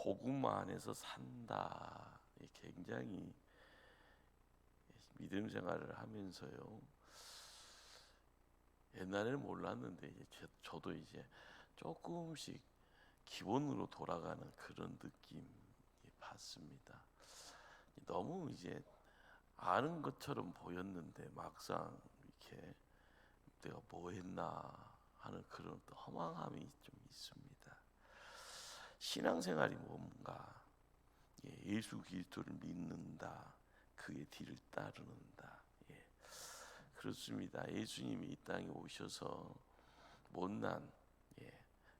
복음 안에서 산다. 굉장히 믿음 생활을 하면서요. 옛날에는 몰랐는데 저도 이제 조금씩 기본으로 돌아가는 그런 느낌이 받습니다. 너무 이제 아는 것처럼 보였는데 막상 이렇게 내가 뭐 했나 하는 그런 또 허망함이 좀 있습니다. 신앙생활이 뭔가 예수 그리스도를 믿는다, 그의 뒤를 따르는다. 그렇습니다. 예수님이 이 땅에 오셔서 못난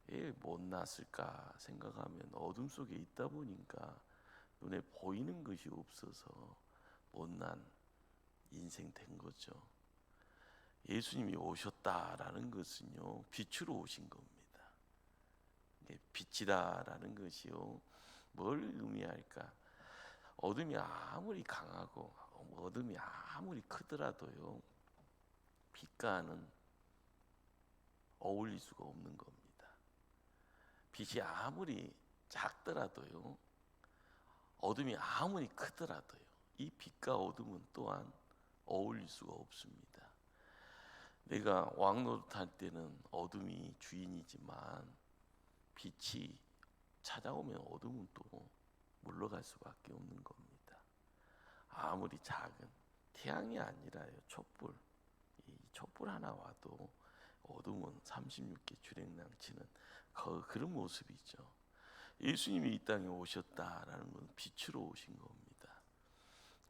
왜 못났을까 생각하면 어둠 속에 있다 보니까 눈에 보이는 것이 없어서 못난 인생 된 거죠. 예수님이 오셨다라는 것은요, 빛으로 오신 겁니다. 빛이다라는 것이요, 뭘 의미할까? 어둠이 아무리 강하고 어둠이 아무리 크더라도요, 빛과는 어울릴 수가 없는 겁니다. 빛이 아무리 작더라도요, 어둠이 아무리 크더라도요, 이 빛과 어둠은 또한 어울릴 수가 없습니다. 내가 왕노릇할 때는 어둠이 주인이지만 빛이 찾아오면 어둠은 또 물러갈 수밖에 없는 겁니다. 아무리 작은 태양이 아니라요, 촛불, 이 촛불 하나 와도 어둠은 36개 주랭랑치는 그런 모습이죠. 예수님이 이 땅에 오셨다라는 건 빛으로 오신 겁니다.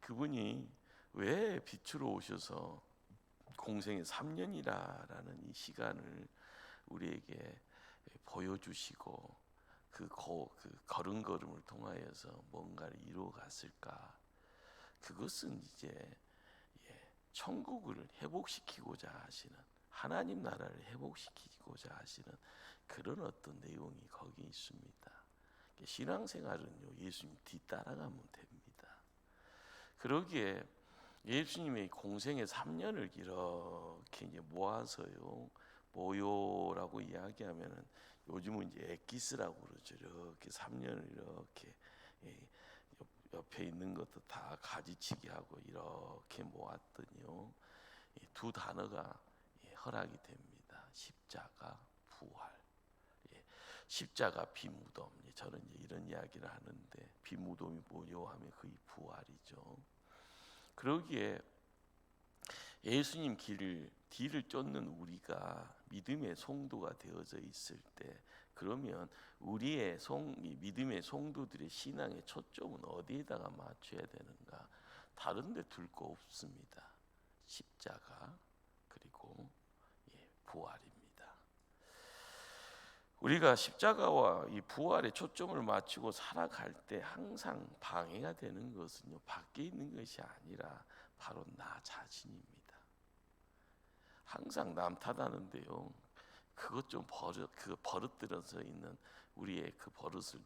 그분이 왜 빛으로 오셔서 공생의 3년이라는 이 시간을 우리에게 보여주시고 그 걸음걸음을 통하여서 뭔가를 이루어 갔을까? 그것은 이제 천국을 회복시키고자 하시는, 하나님 나라를 회복시키고자 하시는 그런 어떤 내용이 거기 있습니다. 신앙생활은요, 예수님 뒤따라가면 됩니다. 그러기에 예수님의 공생의 3년을 이렇게 이제 모아서요, 모요라고 이야기하면은 요즘은 이제 엑기스라고 그러죠. 이렇게 3년을 이렇게 옆에 있는 것도 다 가지치기 하고 이렇게 모았더니요, 두 단어가 허락이 됩니다. 십자가, 부활. 십자가 비무덤. 저는 이제 이런 이야기를 하는데, 비무덤이 뭐요 하면 거의 부활이죠. 그러기에 예수님 뒤를 쫓는 우리가 믿음의 성도가 되어져 있을 때, 그러면 우리의 믿음의 성도들의 신앙의 초점은 어디에다가 맞춰야 되는가? 다른 데 둘 거 없습니다. 십자가 그리고 부활입니다. 우리가 십자가와 이 부활에 초점을 맞추고 살아갈 때 항상 방해가 되는 것은요, 밖에 있는 것이 아니라 바로 나 자신입니다. 항상 남 탓하는데요, 그것 좀 버릇들어서 있는 우리의 그 버릇을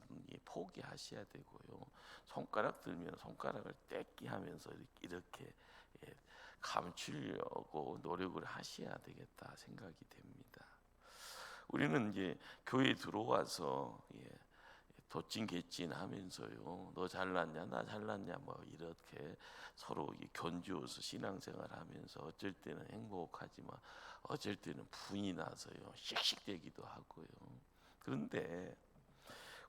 포기하셔야 되고요, 손가락 들면 손가락을 떼기 하면서 이렇게 감추려고 노력을 하셔야 되겠다 생각이 됩니다. 우리는 이제 교회에 들어와서 도찐개찐 하면서요, 너 잘났냐 나 잘났냐 뭐 이렇게 서로 견주어서 신앙생활 하면서 어쩔 때는 행복하지만 어쩔 때는 분이 나서요 씩씩대기도 하고요. 그런데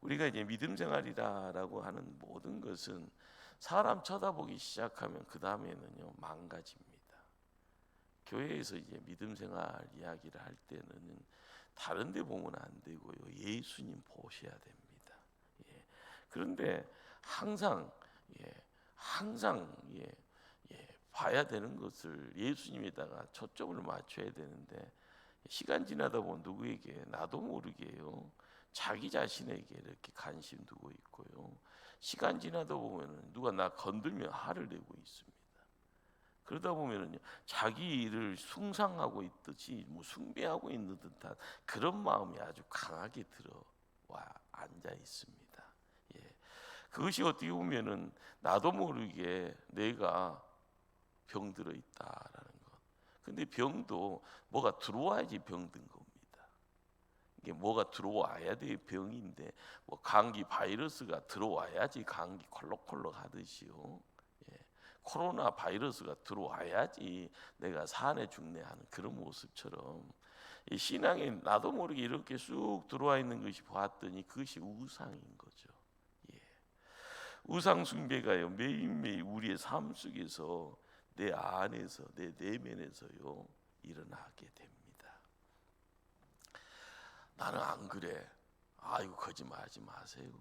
우리가 이제 믿음 생활이다라고 하는 모든 것은 사람 쳐다보기 시작하면 그 다음에는요 망가집니다. 교회에서 이제 믿음 생활 이야기를 할 때는 다른 데 보면 안 되고요, 예수님 보셔야 됩니다. 그런데 항상 봐야 되는 것을 예수님에다가 초점을 맞춰야 되는데, 시간 지나다 보면 누구에게 나도 모르게요 자기 자신에게 이렇게 관심 두고 있고요, 시간 지나다 보면 누가 나 건들면 화를 내고 있습니다. 그러다 보면은요, 자기 일을 숭상하고 있듯이 숭배하고 있는 듯한 그런 마음이 아주 강하게 들어와 앉아 있습니다. 그것이 어떻게 보면은 나도 모르게 내가 병들어 있다라는 것. 근데 병도 뭐가 들어와야지 병든 겁니다. 이게 뭐가 들어와야 돼. 병인데 뭐 감기 바이러스가 들어와야지 감기 콜록콜록 하듯이요. 예. 코로나 바이러스가 들어와야지 내가 산에 죽네 하는 그런 모습처럼 이 신앙에 나도 모르게 이렇게 쑥 들어와 있는 것이 보았더니 그것이 우상인 거죠. 예. 우상 숭배가요 매일매일 우리의 삶 속에서 내 안에서 내 내면에서요 일어나게 됩니다. 나는 안 그래. 아이고 거짓말하지 마세요.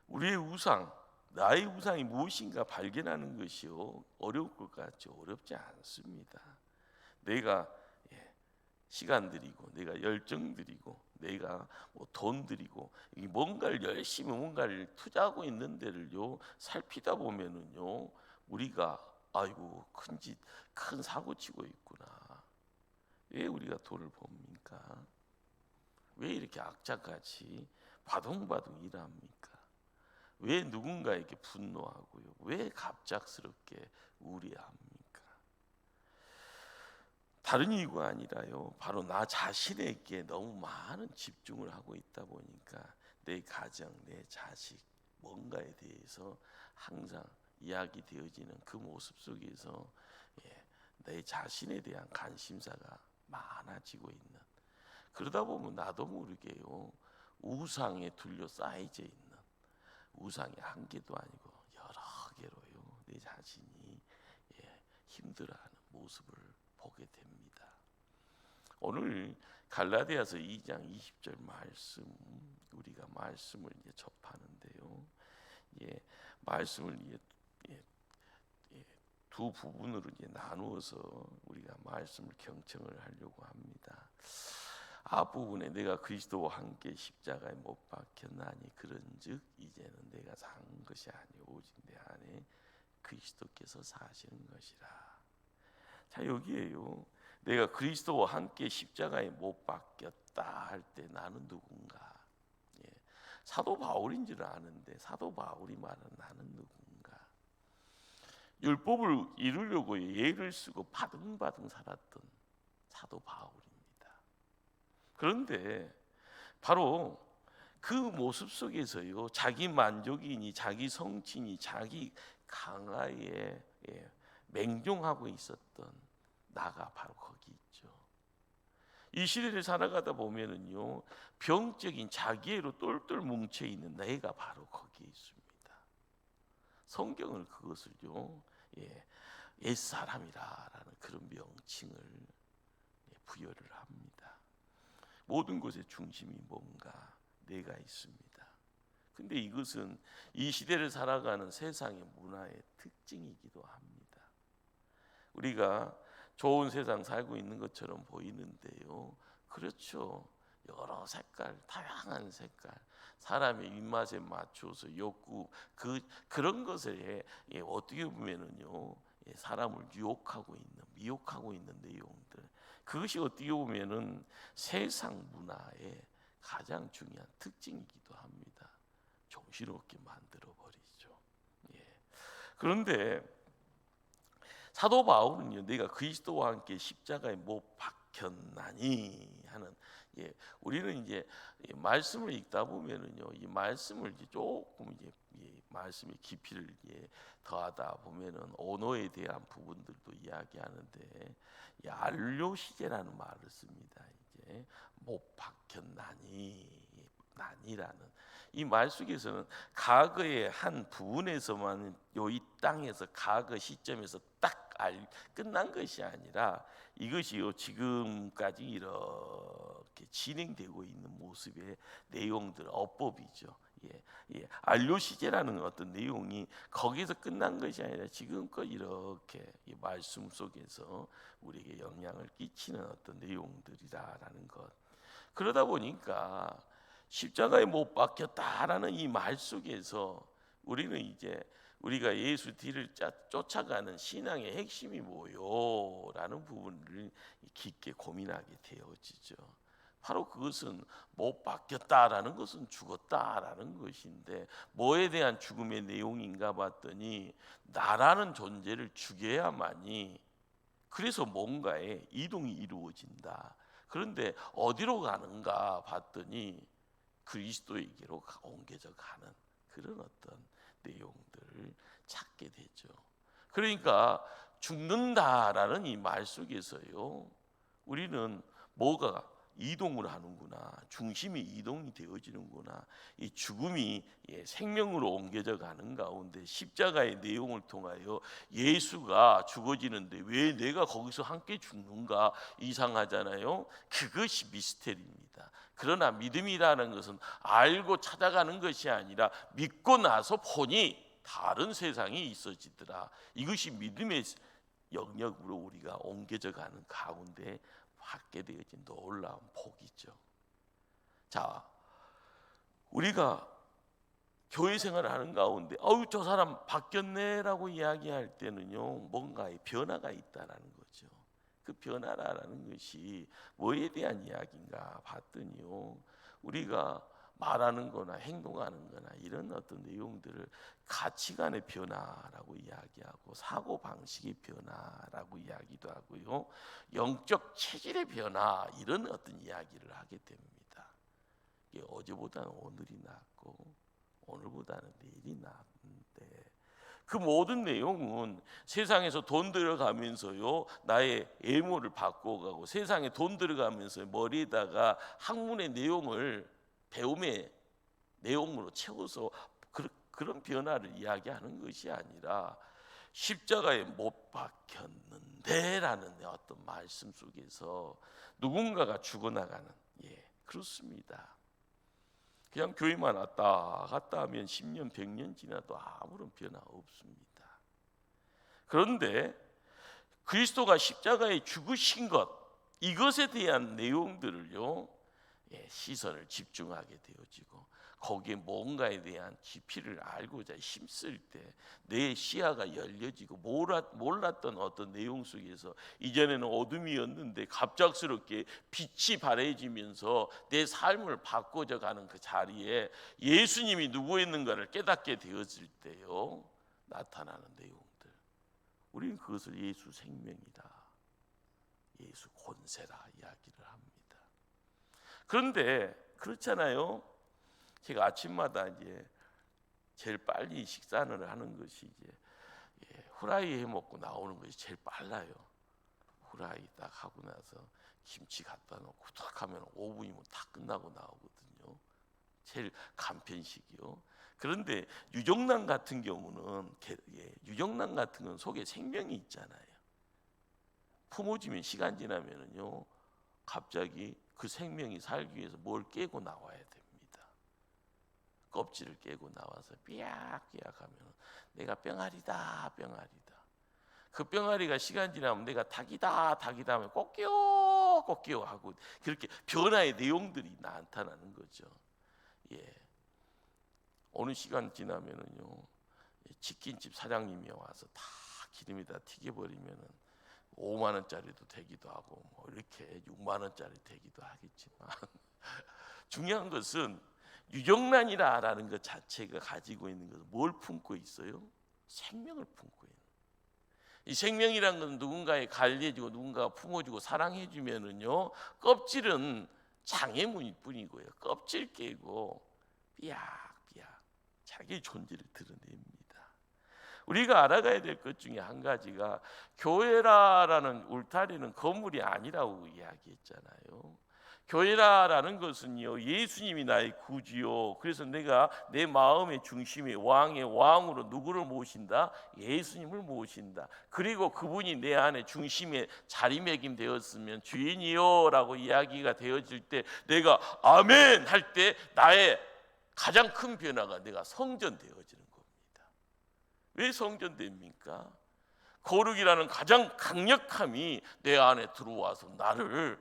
우리의 우상, 나의 우상이 무엇인가 발견하는 것이요 어려울 것 같죠. 어렵지 않습니다. 내가 시간 들이고 내가 열정 들이고 내가 뭐 돈 들이고 뭔가를 열심히 뭔가를 투자하고 있는 데를요 살피다 보면은요 우리가 아이고 큰 사고 치고 있구나. 왜 우리가 돈을 봅니까? 왜 이렇게 악착같이 바둥바둥 일합니까? 왜 누군가에게 분노하고요? 왜 갑작스럽게 우려합니까? 다른 이유가 아니라요. 바로 나 자신에게 너무 많은 집중을 하고 있다 보니까 내 가정, 내 자식, 뭔가에 대해서 항상 이야기되어지는 그 모습 속에서 내 자신에 대한 관심사가 많아지고 있는 그러다 보면 나도 모르게요 우상에 둘러싸여져 있는 우상이 한 개도 아니고 여러 개로요 내 자신이 힘들어하는 모습을 보게 됩니다. 오늘 갈라디아서 2장 20절 말씀 우리가 말씀을 접하는데요. 말씀을 두 부분으로 나누어서 우리가 말씀을 경청을 하려고 합니다. 앞부분에 내가 그리스도와 함께 십자가에 못 박혔나니 그런즉 이제는 내가 사는 것이 아니오 오직 내 안에 그리스도께서 사시는 것이라. 자 여기에요. 내가 그리스도와 함께 십자가에 못 박혔다 할 때 나는 누군가? 사도 바울인 줄 아는데 사도 바울이 말하는 나는 누군가? 율법을 이루려고 예를 쓰고 바등바등 살았던 사도 바울입니다. 그런데 바로 그 모습 속에서요 자기 만족이니 자기 성취니 자기 강화에 맹종하고 있었던 나가 바로 거기 있죠. 이 시대를 살아가다 보면은요 병적인 자기애로 똘똘 뭉쳐 있는 내가 바로 거기에 있습니다. 성경을 그것을요 옛사람이라는 그런 명칭을 부여를 합니다. 모든 것의 중심이 뭔가 내가 있습니다. 근데 이것은 이 시대를 살아가는 세상의 문화의 특징이기도 합니다. 우리가 좋은 세상 살고 있는 것처럼 보이는데요. 그렇죠. 여러 색깔, 다양한 색깔, 사람의 입맛에 맞춰서 욕구 그런 것에 어떻게 보면은요 사람을 유혹하고 있는 미혹하고 있는 내용들 그것이 어떻게 보면은 세상 문화의 가장 중요한 특징이기도 합니다. 정신없게 만들어 버리죠. 그런데 사도 바울은요, 내가 그리스도와 함께 십자가에 못 박혔나니 하는 우리는 이제 말씀을 읽다 보면은요, 이 말씀을 이제 조금 말씀의 깊이를 더하다 보면은 언어에 대한 부분들도 이야기하는데 알료시제라는 말을 씁니다. 이제 못 박혔나니 난이라는 이 말 속에서는 과거의 한 부분에서만 이 땅에서 과거 시점에서 딱 끝난 것이 아니라 이것이요 지금까지 이렇게 진행되고 있는 모습의 내용들 어법이죠. 알료시제라는 어떤 내용이 거기서 끝난 것이 아니라 지금껏 이렇게 이 말씀 속에서 우리에게 영향을 끼치는 어떤 내용들이다라는 것. 그러다 보니까 십자가에 못 박혔다라는 이 말 속에서 우리는 이제 우리가 예수 뒤를 쫓아가는 신앙의 핵심이 뭐요라는 부분을 깊게 고민하게 되어지죠. 바로 그것은 못 박혔다라는 것은 죽었다라는 것인데 뭐에 대한 죽음의 내용인가 봤더니 나라는 존재를 죽여야만이 그래서 뭔가의 이동이 이루어진다. 그런데 어디로 가는가 봤더니 그리스도에게로 옮겨져 가는 그런 어떤 내용들을 찾게 되죠. 그러니까 죽는다라는 이 말 속에서요, 우리는 뭐가 이동을 하는구나, 중심이 이동이 되어지는구나, 이 죽음이 생명으로 옮겨져 가는 가운데 십자가의 내용을 통하여 예수가 죽어지는데 왜 내가 거기서 함께 죽는가, 이상하잖아요. 그것이 미스테리입니다. 그러나 믿음이라는 것은 알고 찾아가는 것이 아니라 믿고 나서 보니 다른 세상이 있어지더라. 이것이 믿음의 영역으로 우리가 옮겨져 가는 가운데 받게 되어진 놀라운 복이죠. 자, 우리가 교회 생활을 하는 가운데 저 사람 바뀌었네라고 이야기할 때는요, 뭔가의 변화가 있다라는 거죠. 그 변화라는 것이 뭐에 대한 이야기인가 봤더니요, 우리가 말하는 거나 행동하는 거나 이런 어떤 내용들을 가치관의 변화라고 이야기하고 사고 방식의 변화라고 이야기도 하고요, 영적 체질의 변화, 이런 어떤 이야기를 하게 됩니다. 이게 어제보다는 오늘이 낫고 오늘보다는 내일이 낫는데, 그 모든 내용은 세상에서 돈 들어가면서요, 나의 외모를 바꿔가고 세상에 돈 들어가면서 머리에다가 학문의 내용을 배움의 내용으로 채워서 그런 변화를 이야기하는 것이 아니라 십자가에 못 박혔는데 라는 어떤 말씀 속에서 누군가가 죽어나가는, 그렇습니다. 그냥 교회만 왔다 갔다 하면 10년 100년 지나도 아무런 변화 없습니다. 그런데 그리스도가 십자가에 죽으신 것, 이것에 대한 내용들을요, 시선을 집중하게 되어지고 거기에 뭔가에 대한 깊이를 알고자 힘쓸 때 내 시야가 열려지고 몰랐던 어떤 내용 속에서 이전에는 어둠이었는데 갑작스럽게 빛이 발해지면서 내 삶을 바꿔져 가는 그 자리에 예수님이 누구였는가를 깨닫게 되었을 때요, 나타나는 내용들, 우리는 그것을 예수 생명이다, 예수 권세라 이야기를 합니다. 그런데 그렇잖아요. 제가 아침마다 이제 제일 빨리 식사를 하는 것이 이제 후라이 해 먹고 나오는 것이 제일 빨라요. 후라이 딱 하고 나서 김치 갖다 놓고 탁 하면 5분이면 다 끝나고 나오거든요. 제일 간편식이요. 그런데 유정란 같은 경우는 유정란 같은 건 속에 생명이 있잖아요. 품어지면 시간 지나면은요, 갑자기 그 생명이 살기 위해서 뭘 깨고 나와야 됩니다. 껍질을 깨고 나와서 삐약삐약 하면 내가 병아리다. 그 병아리가 시간 지나면 내가 닭이다 하면 꼬끼요 하고 그렇게 변화의 내용들이 나타나는 거죠. 어느 시간 지나면은요, 치킨집 사장님이 와서 다 기름에다 튀겨버리면은 5만 원짜리도 되기도 하고 뭐 이렇게 6만 원짜리 되기도 하겠지만 중요한 것은 유정란이라는 것 자체가 가지고 있는 것은 뭘 품고 있어요? 생명을 품고 있는. 이 생명이란 것은 누군가에 관리해주고 누군가가 품어주고 사랑해주면은요, 껍질은 장애물일 뿐이고요, 껍질 깨고 삐약삐약 자기 존재를 드러냅니다. 우리가 알아가야 될 것 중에 한 가지가 교회라는 울타리는 건물이 아니라고 이야기했잖아요. 교회라는 것은요, 예수님이 나의 구주요. 그래서 내가 내 마음의 중심에 왕의 왕으로 누구를 모신다? 예수님을 모신다. 그리고 그분이 내 안에 중심에 자리매김 되었으면 주인이요라고 이야기가 되어질 때 내가 아멘 할 때 나의 가장 큰 변화가 내가 성전되어지는 겁니다. 왜 성전됩니까? 거룩이라는 가장 강력함이 내 안에 들어와서 나를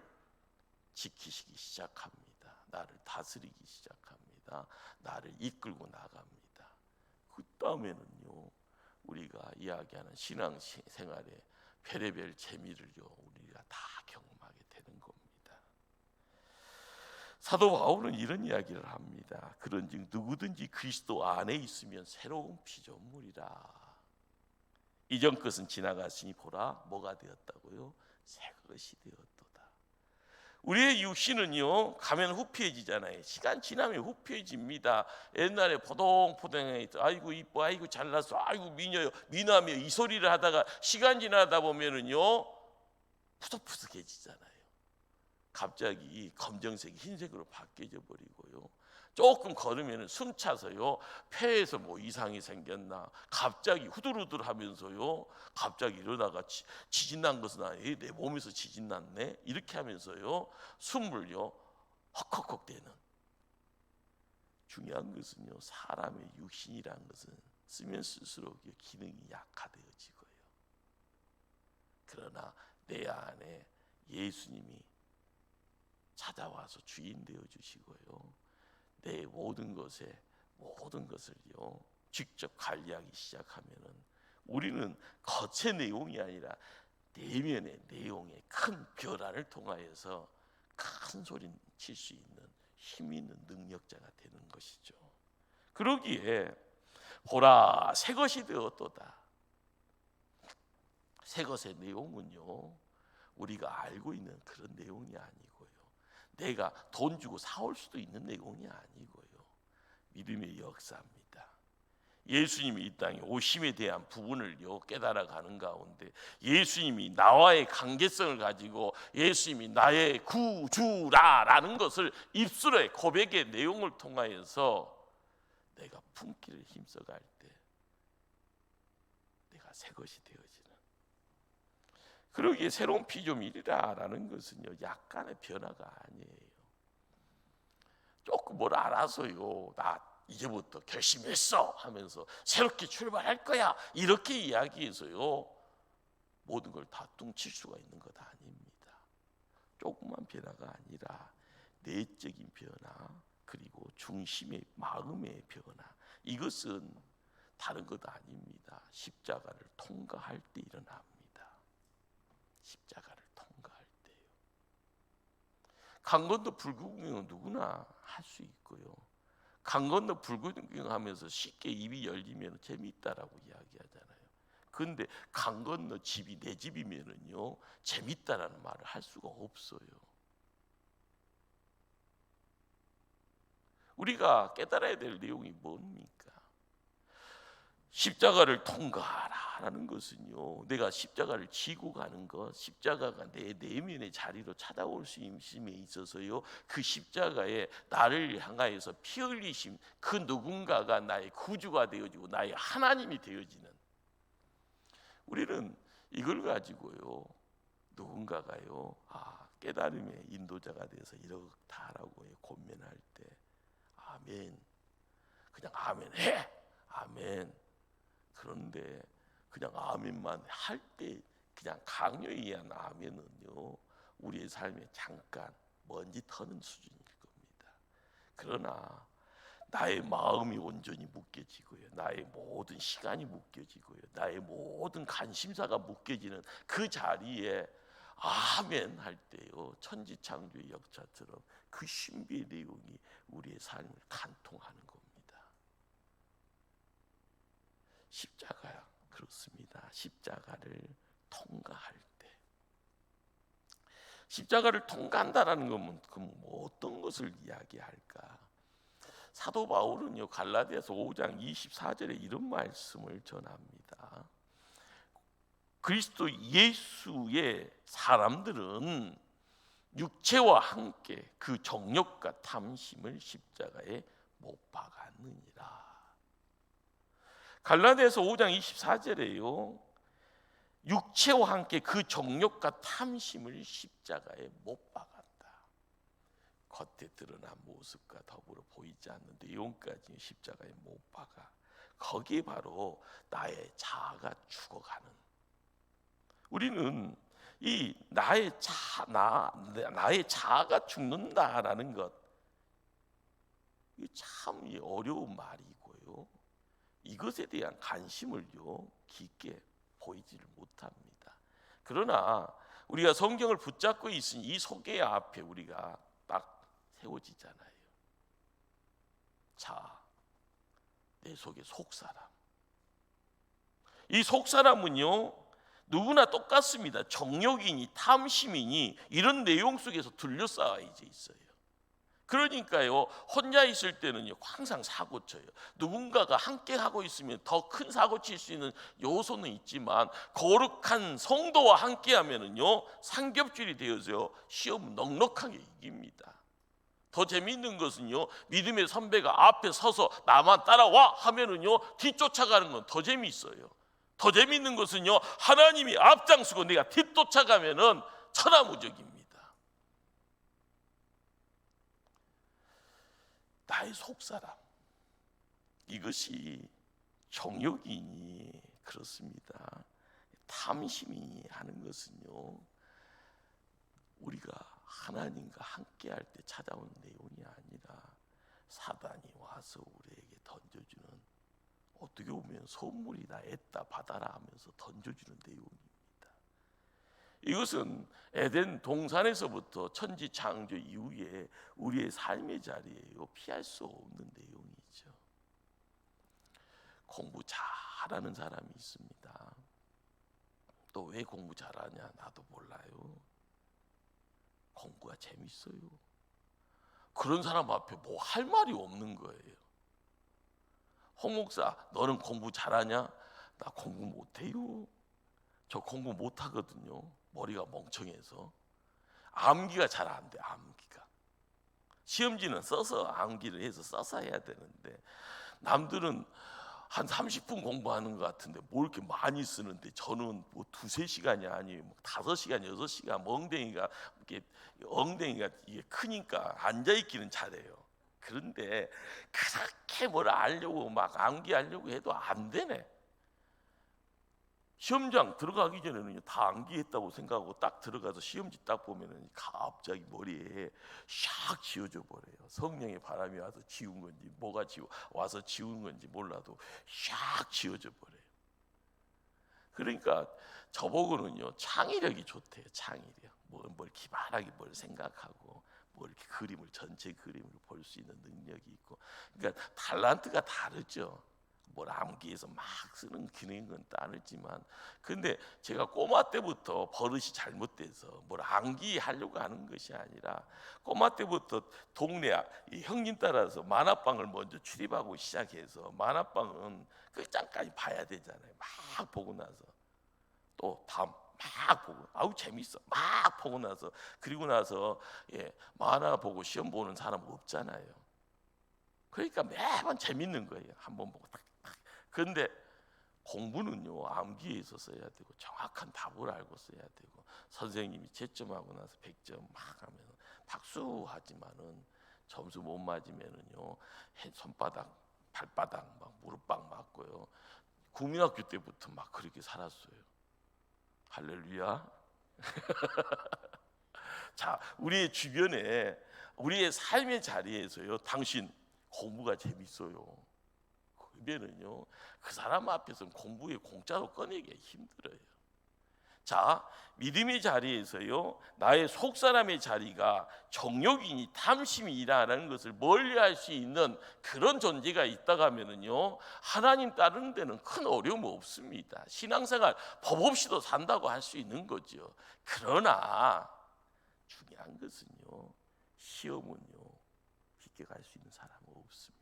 지키시기 시작합니다. 나를 다스리기 시작합니다. 나를 이끌고 나갑니다. 그 다음에는요, 우리가 이야기하는 신앙 생활의 별의별 재미를요, 우리가 다 경험하게 되는 겁니다. 사도 바울은 이런 이야기를 합니다. 그런즉 누구든지 그리스도 안에 있으면 새로운 피조물이라. 이전 것은 지나갔으니 보라, 뭐가 되었다고요? 새 것이 되었도다. 우리의 육신은요 가면 후피해지잖아요. 시간 지나면 후피해집니다. 옛날에 포동포동해 아이고 이뻐, 아이고 잘났어, 아이고 미녀요, 미남이요 이 소리를 하다가 시간 지나다 보면은요 푸석푸석해지잖아요. 갑자기 검정색이 흰색으로 바뀌어져 버리고요. 조금 걸으면 숨 차서요 폐에서 뭐 이상이 생겼나, 갑자기 후들후들하면서요 갑자기 이러다가 지진 난 것은 아니에요, 내 몸에서 지진 났네 이렇게 하면서요 숨을요 헉헉헉 대는. 중요한 것은요 사람의 육신이라는 것은 쓰면 쓸수록 기능이 약화되어지고요. 그러나 내 안에 예수님이 찾아와서 주인 되어 주시고요 내 모든 것을요 직접 관리하기 시작하면은 우리는 겉의 내용이 아니라 내면의 내용의 큰 변화를 통하여서 큰 소리 칠 수 있는 힘 있는 능력자가 되는 것이죠. 그러기에 보라 새 것이 되었도다. 새 것의 내용은요 우리가 알고 있는 그런 내용이 아니고요, 내가 돈 주고 사올 수도 있는 내용이 아니고요, 믿음의 역사입니다. 예수님이 이 땅에 오심에 대한 부분을요 깨달아가는 가운데 예수님이 나와의 관계성을 가지고 예수님이 나의 구주라라는 것을 입술의 고백의 내용을 통하여서 내가 품기를 힘써갈 때 내가 새 것이 되어지는, 그러기에 새로운 피조물이라는 것은요 약간의 변화가 아니에요. 조금 뭘 알아서요 나 이제부터 결심했어 하면서 새롭게 출발할 거야 이렇게 이야기해서요 모든 걸 다 뚱칠 수가 있는 것 아닙니다. 조그만 변화가 아니라 내적인 변화, 그리고 중심의 마음의 변화, 이것은 다른 것 아닙니다. 십자가를 통과할 때 일어납니다. 십자가를 통과할 때요. 강 건너 불구경은 누구나 할 수 있고요, 강 건너 불구경하면서 쉽게 입이 열리면 재미있다라고 이야기하잖아요. 그런데 강 건너 집이 내 집이면은요 재밌다라는 말을 할 수가 없어요. 우리가 깨달아야 될 내용이 뭡니까? 십자가를 통과하라는 것은요 내가 십자가를 지고 가는 것, 십자가가 내 내면의 자리로 찾아올 수 있음에 있어서요 그 십자가에 나를 향하여서 피 흘리심 그 누군가가 나의 구주가 되어지고 나의 하나님이 되어지는, 우리는 이걸 가지고요 누군가가요 깨달음의 인도자가 돼서 이렇다라고 권면할 때 아멘, 그냥 아멘 해, 아멘. 그런데 그냥 아멘만 할 때 그냥 강요에 의한 아멘은요 우리의 삶에 잠깐 먼지 터는 수준일 겁니다. 그러나 나의 마음이 온전히 묶여지고요, 나의 모든 시간이 묶여지고요, 나의 모든 관심사가 묶여지는 그 자리에 아멘 할 때요 천지창조의 역사처럼 그 신비의 내용이 우리의 삶을 간통하는 겁니다. 십자가야 그렇습니다. 십자가를 통과할 때, 십자가를 통과한다라는 건 그럼 어떤 것을 이야기할까? 사도 바울은요 갈라디아서 5장 24절에 이런 말씀을 전합니다. 그리스도 예수의 사람들은 육체와 함께 그 정욕과 탐심을 십자가에 못 박았느니라. 갈라디아서 5장 24절에요 육체와 함께 그 정욕과 탐심을 십자가에 못 박았다. 겉에 드러난 모습과 더불어 보이지 않는 내용까지 십자가에 못 박아. 거기에 바로 나의 자아가 죽어가는, 우리는 이 나의 자아가 죽는다라는 것, 이게 참 어려운 말이고요, 이것에 대한 관심을요 깊게 보이지를 못합니다. 그러나 우리가 성경을 붙잡고 있으니 이 소개 앞에 우리가 딱 세워지잖아요. 자, 내 속의 속사람, 이 속사람은요 누구나 똑같습니다. 정욕이니 탐심이니 이런 내용 속에서 둘러싸여져 있어요. 그러니까요, 혼자 있을 때는요 항상 사고 쳐요. 누군가가 함께 하고 있으면 더 큰 사고 칠 수 있는 요소는 있지만, 거룩한 성도와 함께 하면은요 삼겹줄이 되어서 시험 넉넉하게 이깁니다. 더 재미있는 것은요, 믿음의 선배가 앞에 서서 나만 따라와 하면은요 뒤쫓아가는 건 더 재미있어요. 더 재미있는 것은요, 하나님이 앞장서고 내가 뒤쫓아가면은 천하무적입니다. 나의 속사람, 이것이 정욕이니 그렇습니다. 탐심이니 하는 것은요, 우리가 하나님과 함께할 때 찾아오는 내용이 아니라 사단이 와서 우리에게 던져주는, 어떻게 보면 선물이다, 애다 받아라 하면서 던져주는 내용입니다. 이것은 에덴 동산에서부터 천지 창조 이후에 우리의 삶의 자리예요. 피할 수 없는 내용이죠. 공부 잘하는 사람이 있습니다. 또 왜 공부 잘하냐 나도 몰라요. 공부가 재밌어요. 그런 사람 앞에 뭐 할 말이 없는 거예요. 홍 목사, 너는 공부 잘하냐? 나 공부 못해요. 저 공부 못하거든요. 머리가 멍청해서. 암기가 잘 안 돼. 암기가. 시험지는 써서 암기를 해서 써서 해야 되는데, 남들은 한 30분 공부하는 것 같은데 뭘 이렇게 많이 쓰는데, 저는 뭐 2-3시간이 아니에요. 5시간, 6시간. 엉덩이가 이게 크니까 앉아있기는 잘해요. 그런데 그렇게 뭘 알려고 막 암기하려고 해도 안 되네. 시험장 들어가기 전에는 다 암기했다고 생각하고 딱 들어가서 시험지 딱 보면은 갑자기 머리에 샥 지워져 버려요. 성령의 바람이 와서 지운 건지 뭐가 와서 지운 건지 몰라도 샥 지워져 버려요. 그러니까 저보고는요 창의력이 좋대요. 창의력. 뭘 기발하게 뭘 생각하고 뭐 이렇게 전체 그림을 볼 수 있는 능력이 있고, 그러니까 탤런트가 다르죠. 뭘 암기해서 막 쓰는 기능은 다르지만, 근데 제가 꼬마 때부터 버릇이 잘못돼서 뭘 암기하려고 하는 것이 아니라, 꼬마 때부터 동네 형님 따라서 만화방을 먼저 출입하고 시작해서, 만화방은 끝장까지 봐야 되잖아요. 막 보고 나서 또 다음 막 보고, 아우 재밌어, 막 보고 나서, 그리고 나서 만화 보고 시험 보는 사람 없잖아요. 그러니까 매번 재밌는 거예요. 한번 보고 딱. 그런데 공부는요 암기해서 써야 되고 정확한 답을 알고 써야 되고, 선생님이 채점하고 나서 100점 막 하면 박수하지만은 점수 못 맞으면은요 손바닥, 발바닥, 막 무릎팍 맞고요. 국민학교 때부터 막 그렇게 살았어요. 할렐루야. 자, 우리의 주변에, 우리의 삶의 자리에서요, 당신 공부가 재밌어요. 그러면은요 그 사람 앞에서는 공부에 공짜로 꺼내기가 힘들어요. 자, 믿음의 자리에서요 나의 속사람의 자리가 정욕이니 탐심이라는 것을 멀리할 수 있는 그런 존재가 있다고 하면은요 하나님 따르는 데는 큰 어려움 없습니다. 신앙생활 법 없이도 산다고 할 수 있는 거죠. 그러나 중요한 것은요 시험은요 쉽게 갈 수 있는 사람은 없습니다.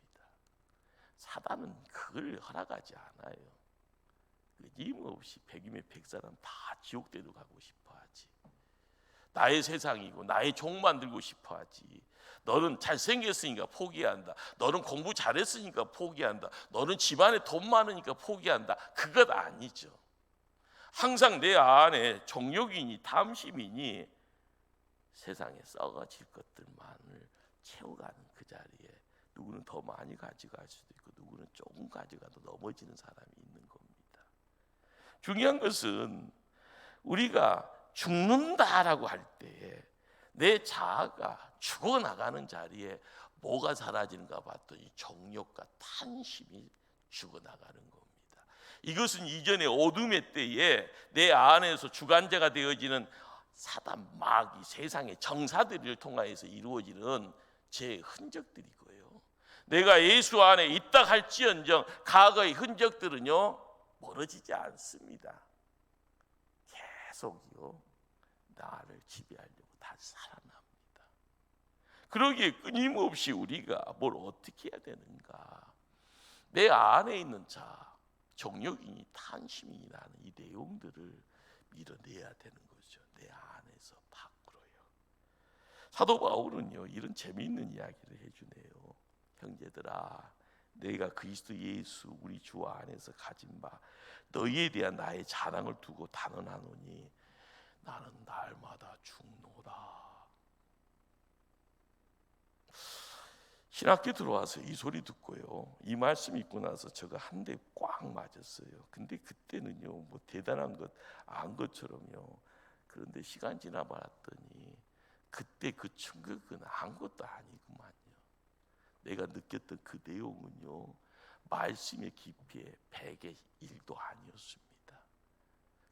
사단은 그걸 허락하지 않아요. 끊임없이 100이면 100사람 다 지옥대로 가고 싶어하지. 나의 세상이고 나의 종 만들고 싶어하지. 너는 잘생겼으니까 포기한다. 너는 공부 잘했으니까 포기한다. 너는 집안에 돈 많으니까 포기한다. 그것 아니죠. 항상 내 안에 정욕이니 탐심이니 세상에 썩어질 것들만을 채워가는 그 자리에 누구는 더 많이 가져갈 수도 있고 누구는 조금 가져가도 넘어지는 사람이 있는 겁니다. 중요한 것은 우리가 죽는다라고 할 때 내 자아가 죽어나가는 자리에 뭐가 사라지는가 봤더니 정욕과 탐심이 죽어나가는 겁니다. 이것은 이전의 어둠의 때에 내 안에서 주관자가 되어지는 사단 마귀 세상의 정사들을 통하여서 이루어지는 제 흔적들이고요. 내가 예수 안에 있다 할지언정 과거의 흔적들은요 멀어지지 않습니다. 약속이요, 나를 지배하려고 다시 살아납니다. 그러기에 끊임없이 우리가 뭘 어떻게 해야 되는가? 내 안에 있는 정욕이니 탐심이 나는 이 내용들을 밀어내야 되는 거죠. 내 안에서 밖으로요. 사도 바울은요, 이런 재미있는 이야기를 해주네요. 형제들아, 내가 그리스도 예수 우리 주 안에서 가진 바 너희에 대한 나의 자랑을 두고 단언하노니 나는 날마다 죽노라. 신학교 들어와서 이 소리 듣고요, 이 말씀 읽고 나서 제가 한 대 꽉 맞았어요. 근데 그때는요, 뭐 대단한 것 안 것처럼요. 그런데 시간 지나 봤더니 그때 그 충격은 아무것도 아니구만요. 내가 느꼈던 그 내용은요, 말씀의 깊이에 100의 1도 아니었습니다.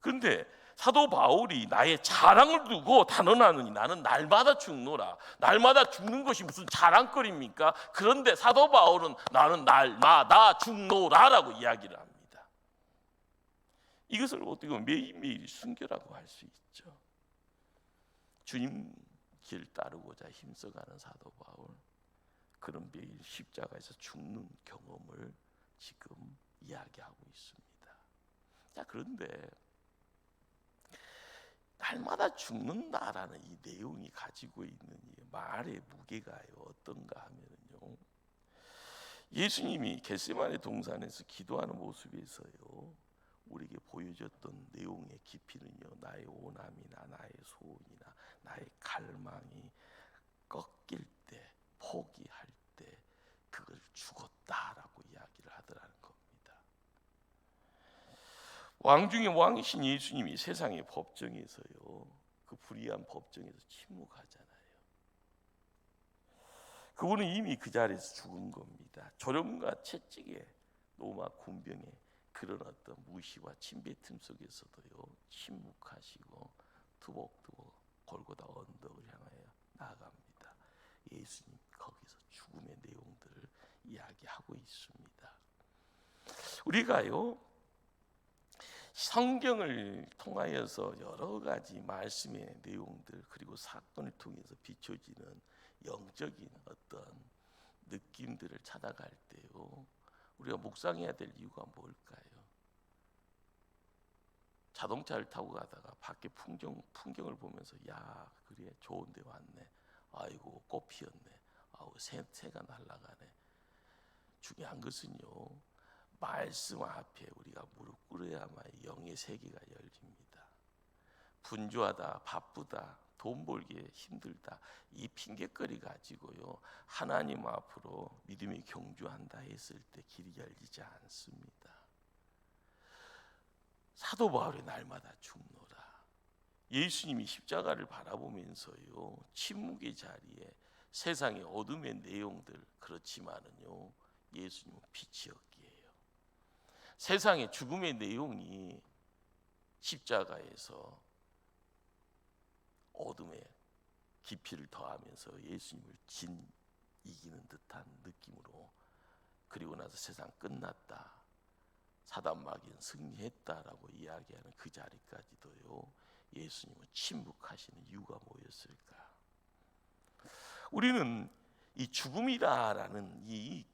그런데 사도 바울이 나의 자랑을 두고 단언하느니 나는 날마다 죽노라. 날마다 죽는 것이 무슨 자랑거리입니까? 그런데 사도 바울은 나는 날마다 죽노라라고 이야기를 합니다. 이것을 어떻게 보면 매일매일 순교라고 할 수 있죠. 주님 길 따르고자 힘써가는 사도 바울, 그런 매일 십자가에서 죽는 경험을 지금 이야기하고 있습니다. 자, 그런데 날마다 죽는다라는 이 내용이 가지고 있는 이 말의 무게가요, 어떤가 하면요, 예수님이 겟세마네 동산에서 기도하는 모습에서요, 우리에게 보여줬던 내용의 깊이는요, 나의 오남이나 나의 소원이나 나의 갈망이 꺾일 때, 포기할 때 그걸 죽었다라고 이야기를 하더라는 겁니다. 왕 중에 왕이신 예수님이 세상의 법정에서요, 그 불의한 법정에서 침묵하잖아요. 그분은 이미 그 자리에서 죽은 겁니다. 조롱과 채찍에 로마 군병의 그런 어떤 무시와 침뱉음 속에서도요, 침묵하시고 투벅투벅 골고다 언덕을 향하여 나아갑니다. 예수님 거기서 죽음의 내용들을 이야기하고 있습니다. 우리가요, 성경을 통하여서 여러 가지 말씀의 내용들 그리고 사건을 통해서 비춰지는 영적인 어떤 느낌들을 찾아갈 때요, 우리가 묵상해야 될 이유가 뭘까요? 자동차를 타고 가다가 밖에 풍경을 보면서 야, 그래 좋은 데 왔네. 아이고 꽃 피었네. 아우 새가 날아가네. 중요한 것은요, 말씀 앞에 우리가 무릎 꿇어야만 영의 세계가 열립니다. 분주하다, 바쁘다, 돈 벌기 힘들다, 이 핑계거리 가지고요, 하나님 앞으로 믿음이 경주한다 했을 때 길이 열리지 않습니다. 사도 바울이 날마다 죽노라. 예수님이 십자가를 바라보면서요, 침묵의 자리에 세상의 어둠의 내용들, 그렇지만은요, 예수님은 빛이었기에요. 세상의 죽음의 내용이 십자가에서 어둠의 깊이를 더하면서 예수님을 이기는 듯한 느낌으로, 그리고 나서 세상 끝났다, 사단 마귀는 승리했다라고 이야기하는 그 자리까지도요, 예수님은 침묵하시는 이유가 뭐였을까? 우리는 이 죽음이다라는 이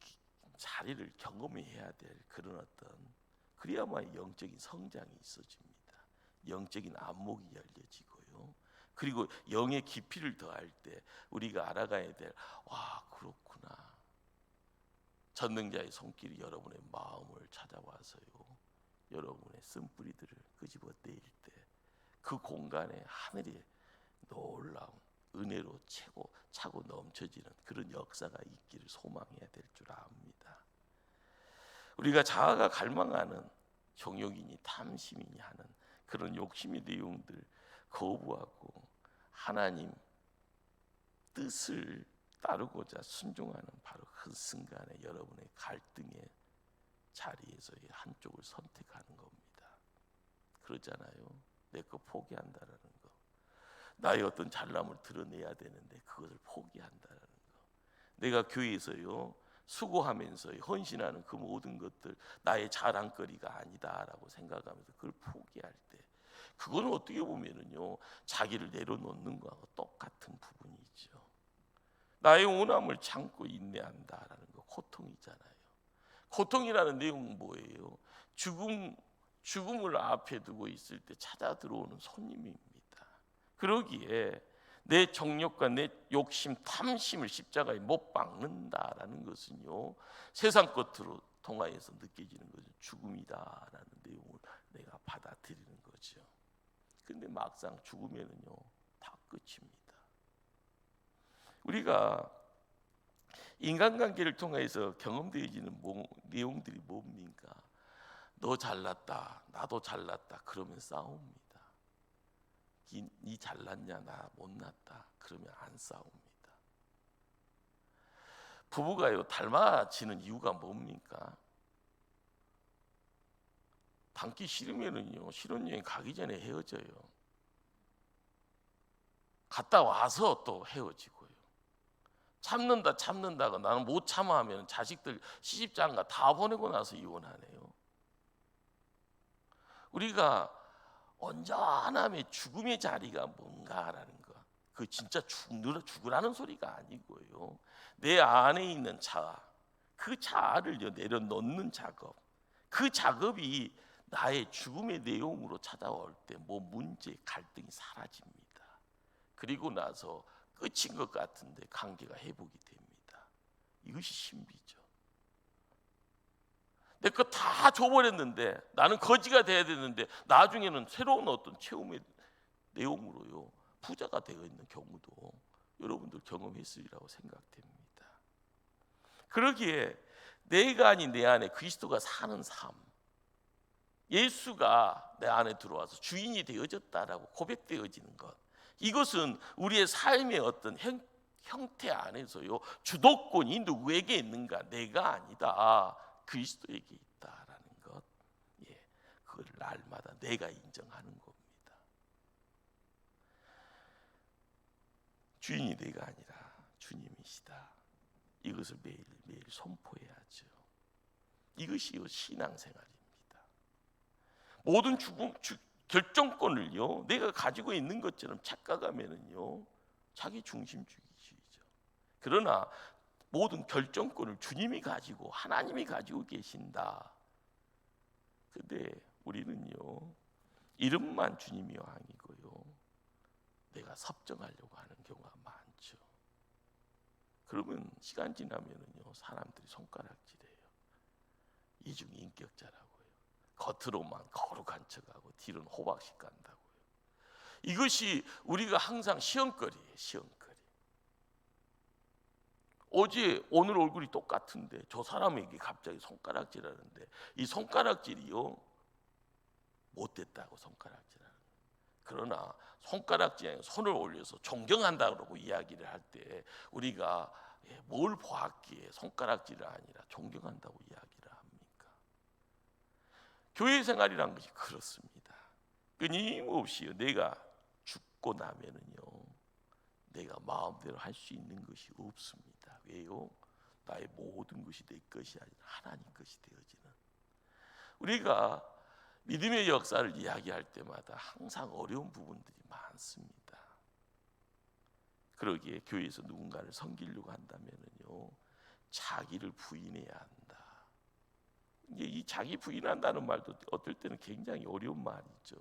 자리를 경험해야 될 그런 어떤, 그래야만 영적인 성장이 있어집니다. 영적인 안목이 열려지고요, 그리고 영의 깊이를 더할 때 우리가 알아가야 될, 와 그렇구나, 전능자의 손길이 여러분의 마음을 찾아와서요, 여러분의 쓴뿌리들을 끄집어내일 때 그 공간에 하늘이 놀라운 은혜로 차고 넘쳐지는 그런 역사가 있기를 소망해야 될 줄 압니다. 우리가 자아가 갈망하는 정욕이니 탐심이니 하는 그런 욕심의 내용들 거부하고 하나님 뜻을 따르고자 순종하는 바로 그 순간에 여러분의 갈등의 자리에서의 한쪽을 선택하는 겁니다. 그러잖아요. 내 거 포기한다라는 거, 나의 어떤 잘남을 드러내야 되는데 그것을 포기한다라는 거, 내가 교회에서요 수고하면서 헌신하는 그 모든 것들 나의 자랑거리가 아니다라고 생각하면서 그걸 포기할 때, 그건 어떻게 보면은요 자기를 내려놓는 거하고 똑같은 부분이죠. 나의 원함을 참고 인내한다라는 거 고통이잖아요. 고통이라는 내용은 뭐예요? 죽음을 앞에 두고 있을 때 찾아 들어오는 손님입니다. 그러기에 내 정욕과 내 욕심, 탐심을 십자가에 못 박는다라는 것은요 세상 것으로 통하여서 느껴지는 것은 죽음이다라는 내용을 내가 받아들이는 거죠. 근데 막상 죽으면은요 다 끝입니다. 우리가 인간관계를 통해서 경험되어지는 내용들이 뭡니까? 너 잘났다, 나도 잘났다 그러면 싸웁니다. 니 잘났냐, 나 못났다 그러면 안 싸웁니다. 부부가요 닮아지는 이유가 뭡니까? 닮기 싫으면은요 신혼여행 가기 전에 헤어져요. 갔다 와서 또 헤어지고요. 참는다가 나는 못 참아 하면 자식들 시집장가 다 보내고 나서 이혼하네요. 우리가 온전함의 죽음의 자리가 뭔가라는 것, 그 진짜 죽으라는 소리가 아니고요. 내 안에 있는 자아, 그 자아를 내려놓는 작업, 그 작업이 나의 죽음의 내용으로 찾아올 때 뭐 문제, 갈등이 사라집니다. 그리고 나서 끝인 것 같은데 관계가 회복이 됩니다. 이것이 신비죠. 내 거 다 줘버렸는데 나는 거지가 돼야 되는데 나중에는 새로운 어떤 체험의 내용으로요 부자가 되어 있는 경우도 여러분들 경험했으리라고 생각됩니다. 그러기에 내가 아닌 내 안에 그리스도가 사는 삶, 예수가 내 안에 들어와서 주인이 되어졌다라고 고백되어지는 것, 이것은 우리의 삶의 어떤 형태 안에서요 주도권이 누구에게 있는가? 내가 아니다, 그리스도에게 있다라는 것, 그걸 날마다 내가 인정하는 겁니다. 주인이 내가 아니라 주님이시다. 이것을 매일매일 선포해야죠. 이것이 신앙생활입니다. 모든 결정권을요 내가 가지고 있는 것처럼 착각하면은요 자기 중심주의죠. 그러나 모든 결정권을 주님이 가지고 하나님이 가지고 계신다. 근데 우리는요 이름만 주님이 왕이고요 내가 섭정하려고 하는 경우가 많죠. 그러면 시간 지나면은요 사람들이 손가락질해요. 이중인격자라고요. 겉으로만 거룩한 척하고 뒤로는 호박씩 간다고요. 이것이 우리가 항상 시험거리예요. 시험거리. 어제 오늘 얼굴이 똑같은데 저 사람에게 갑자기 손가락질하는데 이 손가락질이요 못됐다고 손가락질하는 거예요. 그러나 손가락질에 손을 올려서 존경한다고 이야기를 할 때 우리가 뭘 보았기에 손가락질이 아니라 존경한다고 이야기를 합니까? 교회 생활이란 것이 그렇습니다. 끊임없이 내가 죽고 나면은요 내가 마음대로 할 수 있는 것이 없습니다. 왜요? 나의 모든 것이 내 것이 아니라 하나님 것이 되어지는, 우리가 믿음의 역사를 이야기할 때마다 항상 어려운 부분들이 많습니다. 그러기에 교회에서 누군가를 섬기려고 한다면요 자기를 부인해야 한다. 이제 이 자기 부인한다는 말도 어떨 때는 굉장히 어려운 말이죠.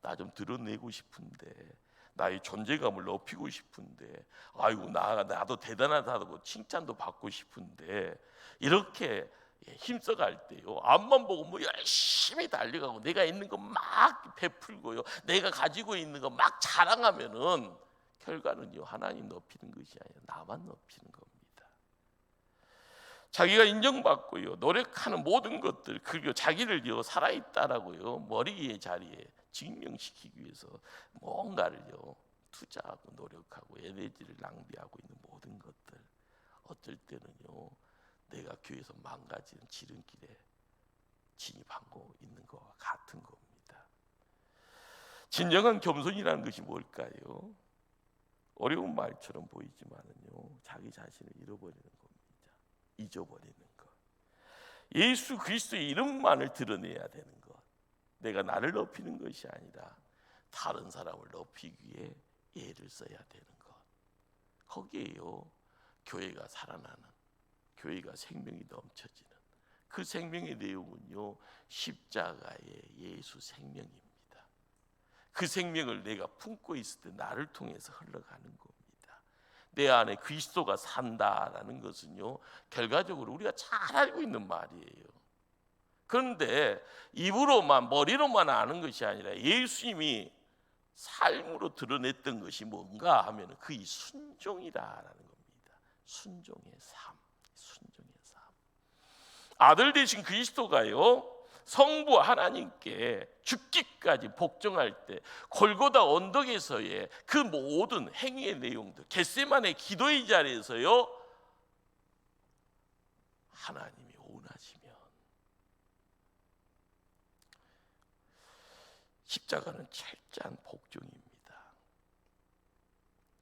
나 좀 드러내고 싶은데, 나의 존재감을 높이고 싶은데, 아이고 나도 대단하다고 칭찬도 받고 싶은데, 이렇게 힘써갈 때요 앞만 보고 뭐 열심히 달려가고 내가 있는 거 막 베풀고요 내가 가지고 있는 거 막 자랑하면은 결과는요 하나님 높이는 것이 아니라 나만 높이는 겁니다. 자기가 인정받고요 노력하는 모든 것들, 그리고 자기를요 살아있다라고요 머리의 자리에 증명시키기 위해서 뭔가를요 투자하고 노력하고 에너지를 낭비하고 있는 모든 것들, 어떨 때는요 내가 교회에서 망가지는 지름길에 진입하고 있는 것과 같은 겁니다. 진정한 겸손이라는 것이 뭘까요? 어려운 말처럼 보이지만은요 자기 자신을 잃어버리는 겁니다. 잊어버리는 것. 예수 그리스도의 이름만을 드러내야 되는 것. 내가 나를 높이는 것이 아니라 다른 사람을 높이기 위해 애를 써야 되는 것. 거기에요 교회가 살아나는, 교회가 생명이 넘쳐지는 그 생명의 내용은요 십자가의 예수 생명입니다. 그 생명을 내가 품고 있을 때 나를 통해서 흘러가는 겁니다. 내 안에 그리스도가 산다라는 것은요 결과적으로 우리가 잘 알고 있는 말이에요. 그런데 입으로만 머리로만 아는 것이 아니라 예수님이 삶으로 드러냈던 것이 뭔가 하면 그이 순종이다라는 겁니다. 순종의 삶, 순종의 삶. 아들 되신 그리스도가요 성부 하나님께 죽기까지 복종할 때 골고다 언덕에서의 그 모든 행위의 내용들, 겟세마네 기도의 자리에서요 하나님이 원하시면 십자가는 철저한 복종입니다.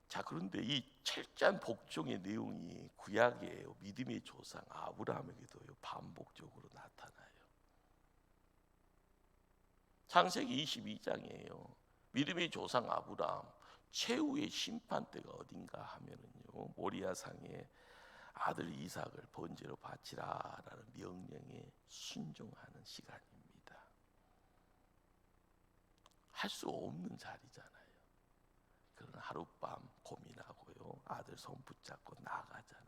자, 그런데 이 철저한 복종의 내용이 구약이에요. 믿음의 조상 아브라함에게도요 반복적으로 나타나요. 창세기 22장이에요. 믿음의 조상 아브라함 최후의 심판대가 어딘가 하면은요 모리아산에 아들 이삭을 번제로 바치라라는 명령에 순종하는 시간입니다. 할 수 없는 자리잖아요. 그러나 하룻밤 고민하고요 아들 손 붙잡고 나가잖아요.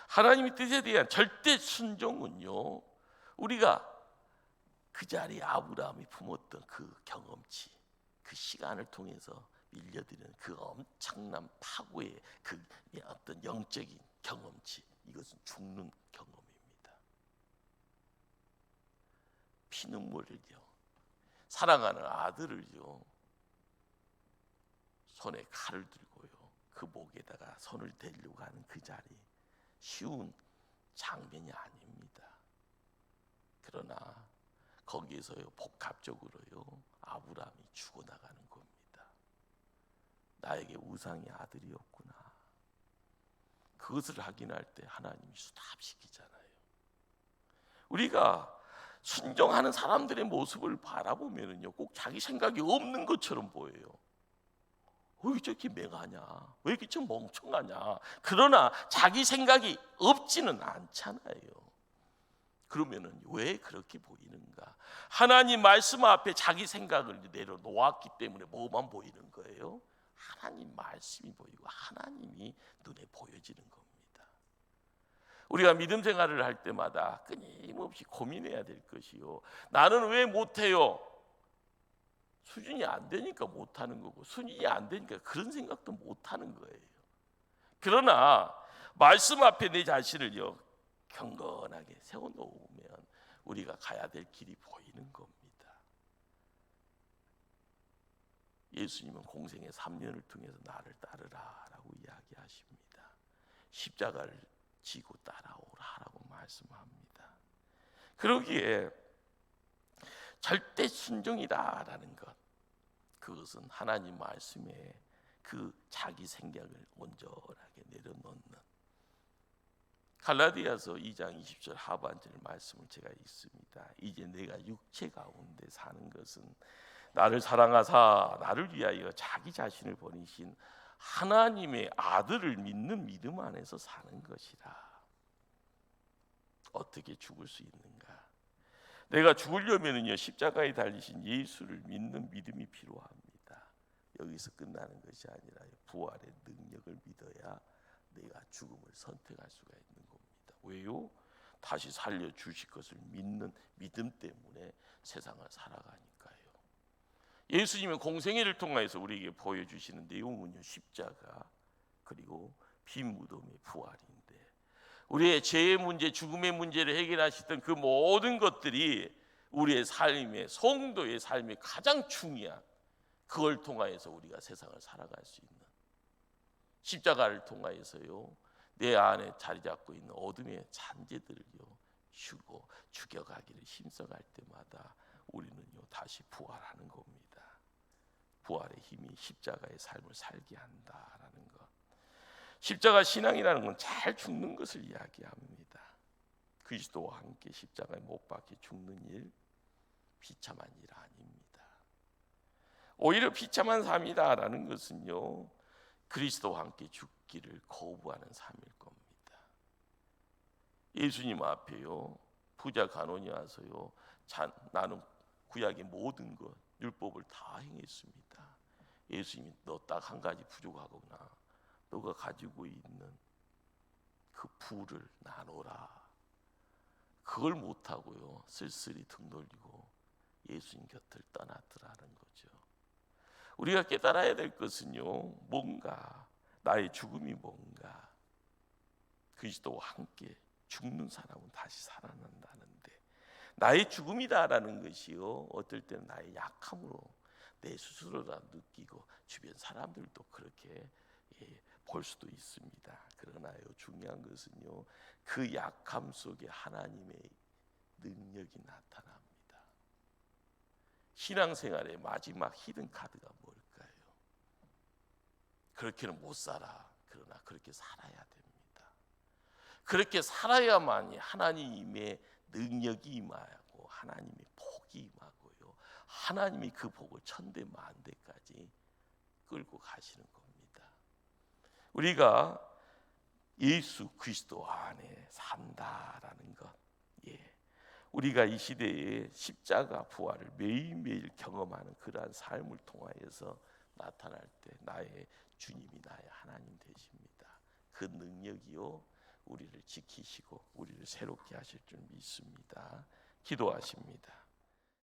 하나님의 뜻에 대한 절대 순종은요 우리가 그 자리에 아브라함이 품었던 그 경험치, 그 시간을 통해서 밀려드는 그 엄청난 파고의 그 어떤 영적인 경험치, 이것은 죽는 경험입니다. 피눈물을요, 사랑하는 아들을요, 손에 칼을 들고요, 그 목에다가 손을 대려고 하는 그 자리, 쉬운 장면이 아닙니다. 그러나 거기에서요 복합적으로요 아브라함이 죽어나가는 겁니다. 나에게 우상의 아들이었구나. 그것을 확인할 때 하나님이 수답시키잖아요. 우리가 순종하는 사람들의 모습을 바라보면요 꼭 자기 생각이 없는 것처럼 보여요. 왜 저렇게 맹하냐, 왜 이렇게 좀 멍청하냐. 그러나 자기 생각이 없지는 않잖아요. 그러면은 왜 그렇게 보이는가? 하나님 말씀 앞에 자기 생각을 내려놓았기 때문에 뭐만 보이는 거예요? 하나님 말씀이 보이고 하나님이 눈에 보여지는 겁니다. 우리가 믿음 생활을 할 때마다 끊임없이 고민해야 될 것이요, 나는 왜 못해요? 수준이 안 되니까 못하는 거고, 수준이 안 되니까 그런 생각도 못하는 거예요. 그러나 말씀 앞에 내 자신을요 경건하게 세워놓으면 우리가 가야 될 길이 보이는 겁니다. 예수님은 공생의 3년을 통해서 나를 따르라라고 이야기하십니다. 십자가를 지고 따라오라라고 말씀합니다. 그러기에 절대 순종이다라는 것, 그것은 하나님 말씀에 그 자기 생각을 온전하게 내려놓는, 갈라디아서 2장 20절 하반절 말씀을 제가 읽습니다. 이제 내가 육체 가운데 사는 것은 나를 사랑하사 나를 위하여 자기 자신을 버리신 하나님의 아들을 믿는 믿음 안에서 사는 것이라. 어떻게 죽을 수 있는가? 내가 죽으려면요 십자가에 달리신 예수를 믿는 믿음이 필요합니다. 여기서 끝나는 것이 아니라 부활의 능력을 믿어야 내가 죽음을 선택할 수가 있는 겁니다. 왜요? 다시 살려주실 것을 믿는 믿음 때문에 세상을 살아가니까요. 예수님의 공생애를 통해서 우리에게 보여주시는 내용은요 십자가 그리고 빈 무덤의 부활인데, 우리의 죄의 문제, 죽음의 문제를 해결하시던 그 모든 것들이 우리의 삶의, 성도의 삶의 가장 중요한, 그걸 통하여서 우리가 세상을 살아갈 수 있는, 십자가를 통하여서요 내 안에 자리 잡고 있는 어둠의 잔재들을요 죽여가기를 힘써갈 때마다 우리는요 다시 부활하는 겁니다. 부활의 힘이 십자가의 삶을 살게 한다라는 것. 십자가 신앙이라는 건 잘 죽는 것을 이야기합니다. 그리스도와 함께 십자가에 못 박혀 죽는 일, 비참한 일 아닙니다. 오히려 비참한 삶이다라는 것은요, 그리스도와 함께 죽기를 거부하는 삶일 겁니다. 예수님 앞에요, 부자 간원이 와서요, 나는 구약의 모든 것 율법을 다 행했습니다. 예수님이 너 딱 한 가지 부족하구나. 너가 가지고 있는 그 부를 나눠라. 그걸 못하고요, 쓸쓸히 등 돌리고 예수님 곁을 떠났더라는 거죠. 우리가 깨달아야 될 것은요, 뭔가 나의 죽음이 뭔가, 그리스도와 함께 죽는 사람은 다시 살아난다는데, 나의 죽음이다라는 것이요, 어떨 때는 나의 약함으로 내 스스로라 느끼고 주변 사람들도 그렇게 볼 수도 있습니다. 그러나요, 중요한 것은요, 그 약함 속에 하나님의 능력이 나타납니다. 신앙생활의 마지막 히든 카드가 뭘까요? 그렇게는 못 살아. 그러나 그렇게 살아야 됩니다. 그렇게 살아야만이 하나님의 능력이 임하고 하나님의 복이 임하고요, 하나님이 그 복을 천대 만대까지 끌고 가시는 겁니다. 우리가 예수 그리스도 안에 산다라는 것, 우리가 이 시대에 십자가 부활을 매일매일 경험하는 그러한 삶을 통하여서 나타날 때 나의 주님이 나의 하나님 되십니다. 그 능력이요, 우리를 지키시고 우리를 새롭게 하실 줄 믿습니다. 기도하십니다.